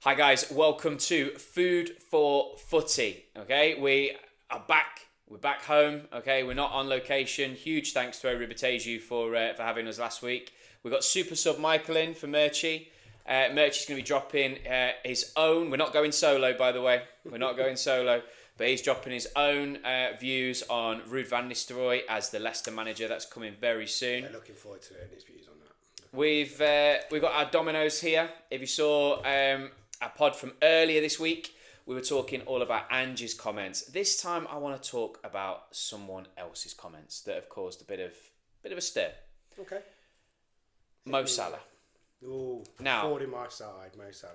Hi guys, welcome to Food for Footy. Okay, we are back. We're back home. Okay, we're not on location. Huge thanks to Ribateju for having us last week. We got super sub Michael in for Murchie. Murchie's going to be dropping his own. We're not going solo, by the way. We're not going solo, but he's dropping his own views on Ruud van Nistelrooy as the Leicester manager. That's coming very soon. Yeah, looking forward to hearing his views on that. We've got our dominoes here. If you saw our pod from earlier this week, we were talking all about Angie's comments. This time, I want to talk about someone else's comments that have caused a bit of a stir. Okay. Mo Salah. Ooh, Now, forward in my side, Mo Salah.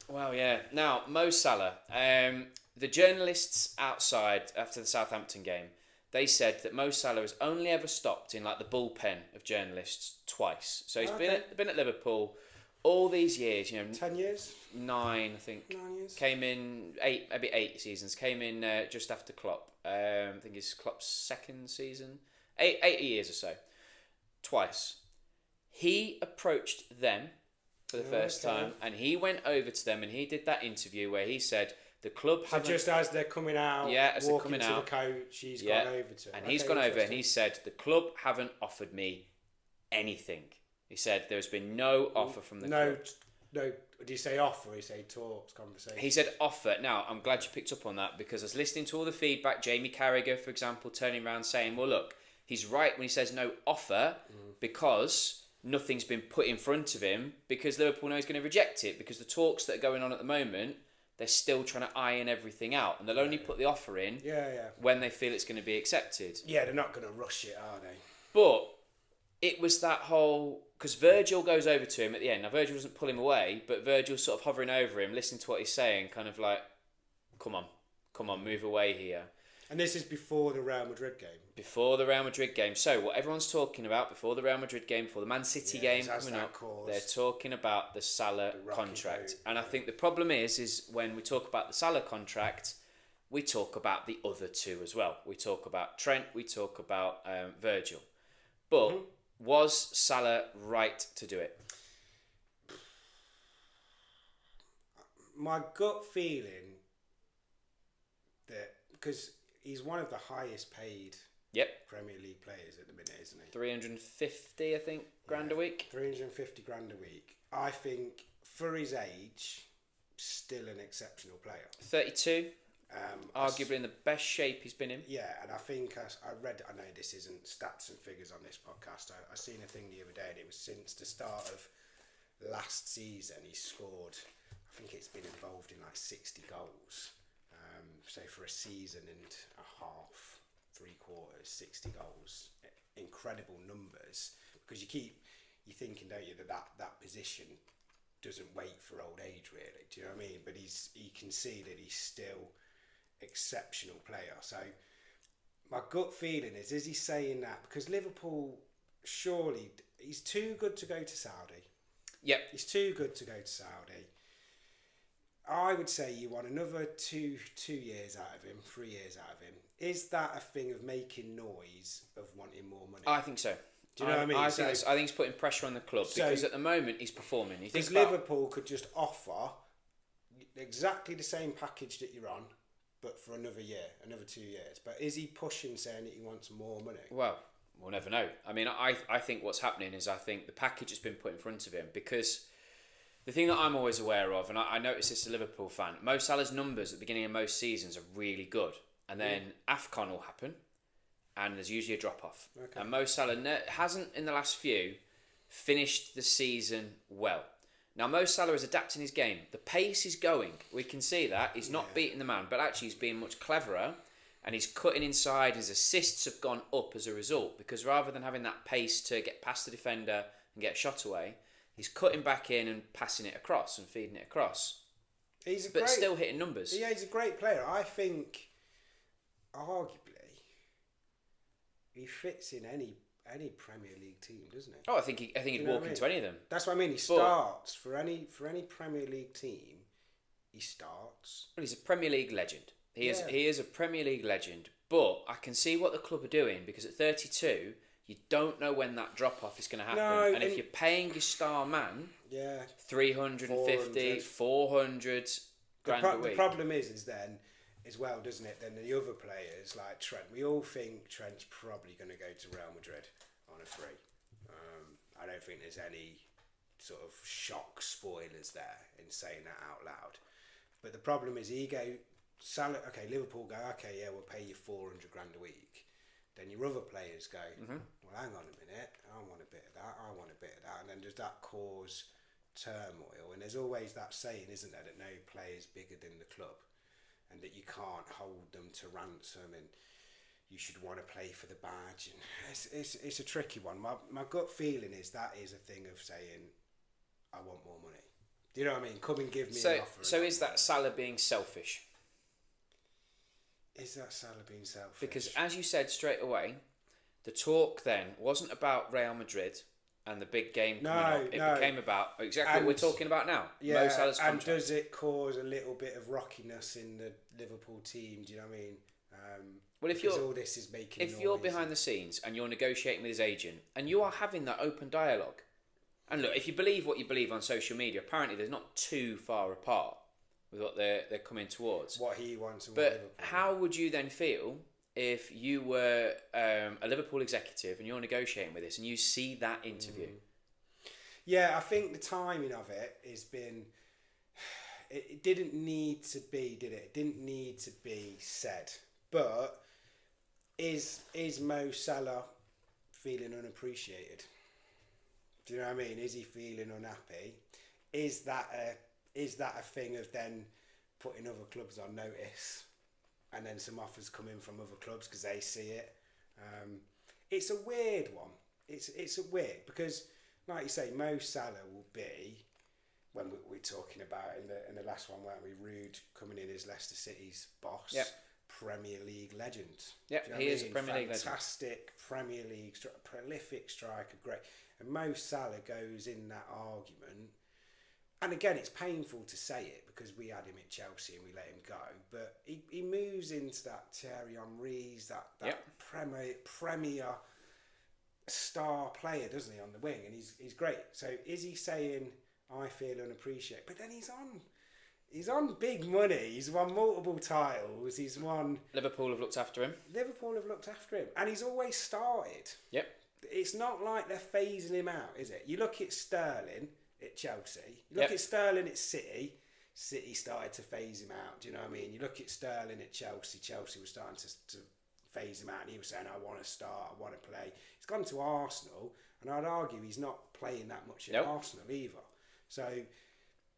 Well, yeah. Now, Mo Salah. The journalists outside after the Southampton game, they said that Mo Salah has only ever stopped in like the bullpen of journalists twice. So he's been at Liverpool all these years. 10 years? 9, I think. 9 years. Came in maybe 8 seasons. Came in just after Klopp. I think it's Klopp's second season. 8 years or so. Twice. He approached them for the first time, and he went over to them and he did that interview where he said the club So just as they're coming out, as they're walking coming to out, the coach, he's gone over to him. And he's gone over and he said the club haven't offered me anything. He said there's been no offer from the club. No, did he say offer or he say talks, conversation? He said offer. Now, I'm glad you picked up on that because I was listening to all the feedback. Jamie Carragher, for example, turning around saying, well, look, he's right when he says no offer because nothing's been put in front of him because Liverpool know he's going to reject it because the talks that are going on at the moment, they're still trying to iron everything out and they'll only put the offer in when they feel it's going to be accepted. Yeah, they're not going to rush it, are they? But it was that whole... Because Virgil goes over to him at the end. Now, Virgil doesn't pull him away, but Virgil's sort of hovering over him, listening to what he's saying, kind of like, come on, move away here. And this is before the Real Madrid game? Before the Real Madrid game. So, what everyone's talking about before the Real Madrid game, before the Man City game coming up, they're talking about the Salah contract. And I think the problem is when we talk about the Salah contract, we talk about the other two as well. We talk about Trent, we talk about Virgil. But was Salah right to do it? My gut feeling that, because he's one of the highest paid Premier League players at the minute, isn't he? 350, I think, grand a week. 350 grand a week. I think for his age, still an exceptional player. 32. Arguably in the best shape he's been in. Yeah, and I think I know this isn't stats and figures on this podcast. I seen a thing the other day and it was since the start of last season he scored, I think it's been involved in like 60 goals. So for a season and a half, 3/4, 60 goals, incredible numbers. Because you're thinking, don't you, that position doesn't wait for old age really. Do you know what I mean? But you can see that he's still exceptional player. So my gut feeling is he saying that because Liverpool, surely he's too good to go to Saudi. Yep. He's too good to go to Saudi. I would say you want another 2 years out of him, 3 years out of him. Is that a thing of making noise of wanting more money? I think so. Do you know what I mean? I think he's putting pressure on the club because at the moment he's performing. Because Liverpool could just offer exactly the same package that you're on, but for another year, another 2 years. But is he pushing, saying that he wants more money? Well, we'll never know. I mean, I think what's happening is I think the package has been put in front of him because the thing that I'm always aware of, and I notice this as a Liverpool fan, Mo Salah's numbers at the beginning of most seasons are really good. And then AFCON will happen and there's usually a drop-off. Okay. And Mo Salah hasn't, in the last few, finished the season well. Now, Mo Salah is adapting his game. The pace is going. We can see that. He's not beating the man, but actually he's being much cleverer and he's cutting inside. His assists have gone up as a result because rather than having that pace to get past the defender and get a shot away, he's cutting back in and passing it across and feeding it across. But still hitting numbers. Yeah, he's a great player. I think, arguably, he fits in any Premier League team, doesn't he? Oh, I think he'd walk into any of them. That's what I mean. He starts for any Premier League team. He starts. Well, he's a Premier League legend. He is a Premier League legend. But I can see what the club are doing because at 32, you don't know when that drop off is going to happen. No, and if you're paying your star man, yeah, 350, 400 grand a week. The problem is then, as well, doesn't it? Then the other players like Trent, we all think Trent's probably going to go to Real Madrid on a free. I don't think there's any sort of shock spoilers there in saying that out loud. But the problem is, Salah, okay, Liverpool go, okay, yeah, we'll pay you 400 grand a week. Then your other players go, well, hang on a minute, I want a bit of that, I want a bit of that. And then does that cause turmoil? And there's always that saying, isn't there, that no player is bigger than the club and that you can't hold them to ransom and you should want to play for the badge. And it's a tricky one. My gut feeling is that is a thing of saying, I want more money. Do you know what I mean? Come and give me an offer. So is that Salah being selfish? Is that Salah being selfish? Because as you said straight away, the talk then wasn't about Real Madrid and the big game coming up. It became about exactly what we're talking about now. Yeah, Mo Salah's contract. And does it cause a little bit of rockiness in the Liverpool team? Do you know what I mean? Well, if all this is making noise. you're behind the scenes and you're negotiating with his agent and you are having that open dialogue, and look, if you believe what you believe on social media, apparently there's not too far apart with what they're coming towards. What he wants and but what Liverpool. How would you then feel if you were a Liverpool executive and you're negotiating with this and you see that interview? Yeah, I think the timing of it has been... It didn't need to be, did it? It didn't need to be said. But is Mo Salah feeling unappreciated? Do you know what I mean? Is he feeling unhappy? Is that a thing of then putting other clubs on notice, and then some offers come in from other clubs because they see it? It's a weird one. It's a weird because, like you say, Mo Salah will be, when we're talking about in the last one, weren't we? Rude coming in as Leicester City's boss. Yep. Premier League legend. Yep, you know he is a Premier League legend. Fantastic Premier League, prolific striker, great. And Mo Salah goes in that argument. And again, it's painful to say it because we had him at Chelsea and we let him go. But he moves into that Thierry Henry's, that Premier star player, doesn't he, on the wing? And he's great. So is he saying, I feel unappreciated? But then he's on big money. He's won multiple titles. He's won... Liverpool have looked after him. And he's always started. Yep. It's not like they're phasing him out, is it? You look at Sterling at Chelsea. You look at Sterling at City. City started to phase him out. Do you know what I mean? You look at Sterling at Chelsea. Chelsea was starting to phase him out. And he was saying, I want to start. I want to play. He's gone to Arsenal. And I'd argue he's not playing that much at Arsenal either. So...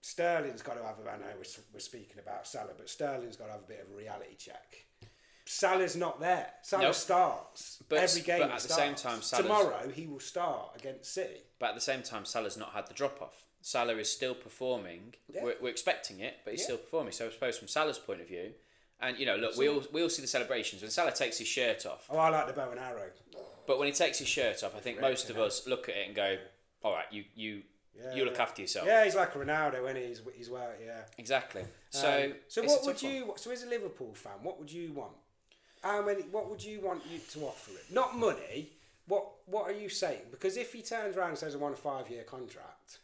Sterling's got to have, I know we're speaking about Salah, but Sterling's got to have a bit of a reality check. Salah's not there. Salah starts every game. But at the same time, tomorrow he will start against City. But at the same time, Salah's not had the drop off. Salah is still performing. Yeah. We're expecting it, but he's still performing. So I suppose from Salah's point of view, and you know, look, we all see the celebrations when Salah takes his shirt off. Oh, I like the bow and arrow. But when he takes his shirt off, I think most of us look at it and go, "All right, you look after yourself." Yeah, he's like a Ronaldo, when he's well, exactly. So what would you? So as a Liverpool fan, what would you want? What would you want you to offer him? Not money. What are you saying? Because if he turns around and says, I want a 5-year contract,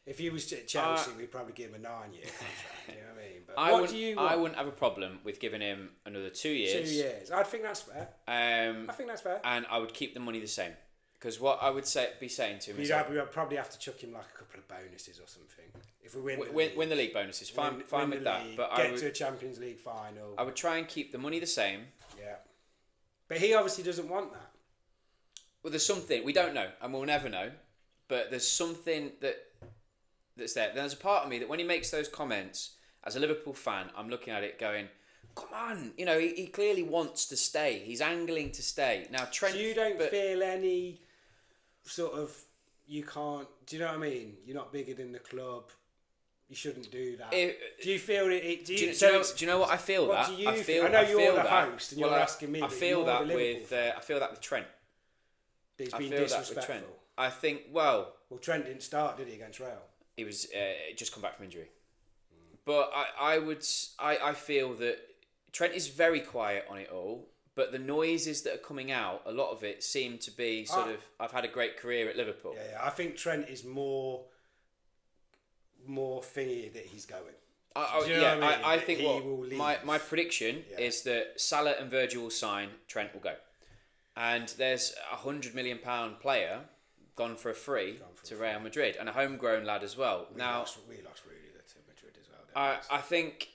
if he was at Chelsea, we'd probably give him a 9-year contract. You know what I mean? But what do you want? I wouldn't have a problem with giving him another 2 years. 2 years. I think that's fair. I think that's fair. And I would keep the money the same. Because what I would be saying to him is... We'd probably have to chuck him like a couple of bonuses or something. If we win the league bonuses, fine with that. League, but get to a Champions League final. I would try and keep the money the same. Yeah. But he obviously doesn't want that. Well, there's something, we don't know, and we'll never know, but there's something that's there. There's a part of me that when he makes those comments, as a Liverpool fan, I'm looking at it going, come on, you know, he clearly wants to stay. He's angling to stay. Now, Trent... So you don't feel any sort of, you can't, do you know what I mean? You're not bigger than the club. You shouldn't do that. Do you feel it? Do you know what I feel? What do you feel? I know you're the host and you're asking me. I feel that with Trent. He's been disrespectful. I think, well, Trent didn't start, did he, against Real? He was just come back from injury. But I feel that Trent is very quiet on it all, but the noises that are coming out, a lot of it seem to be sort of, I've had a great career at Liverpool. Yeah, I think Trent is more thingy that he's going. I think my prediction is that Salah and Virgil will sign, Trent will go. And there's £100 million player gone for a free to Real Madrid, and a homegrown lad as well. We lost Rudiger to Madrid as well. I think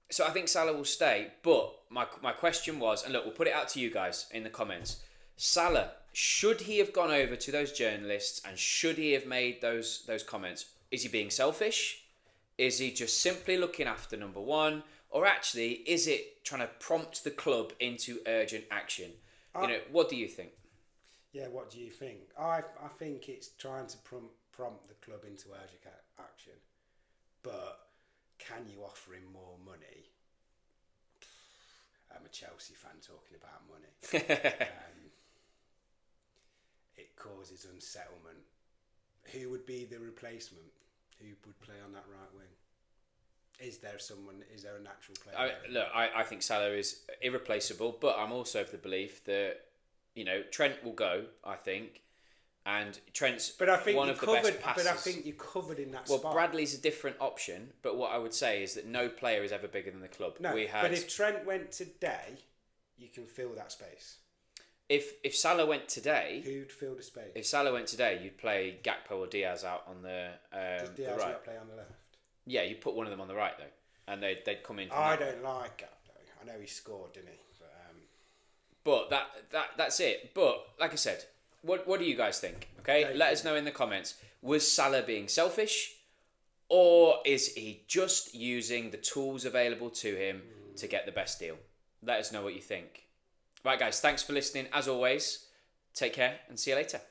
Salah will stay, but my question was, and look, we'll put it out to you guys in the comments. Salah, should he have gone over to those journalists and should he have made those comments? Is he being selfish? Is he just simply looking after number one? Or actually, is it trying to prompt the club into urgent action? What do you think? Yeah, what do you think? I think it's trying to prompt the club into urgent action. But can you offer him more money? I'm a Chelsea fan talking about money. It causes unsettlement. Who would be the replacement? Who would play on that right wing? Is there a natural player? I think Salah is irreplaceable, but I'm also of the belief that, Trent will go, I think, and Trent's one of the best passers. But I think you're covered in that spot. Well, Bradley's a different option, but what I would say is that no player is ever bigger than the club. No, but if Trent went today, you can fill that space. If Salah went today... Who'd fill the space? If Salah went today, you'd play Gakpo or Diaz out on the Does Diaz right. not play on the left? Yeah, you put one of them on the right, though. And they'd come in... I don't like Gakpo. I know he scored, didn't he? But that's it. But, like I said, what do you guys think? Okay, let us know in the comments. Was Salah being selfish? Or is he just using the tools available to him to get the best deal? Let us know what you think. Right, guys, thanks for listening. As always, take care and see you later.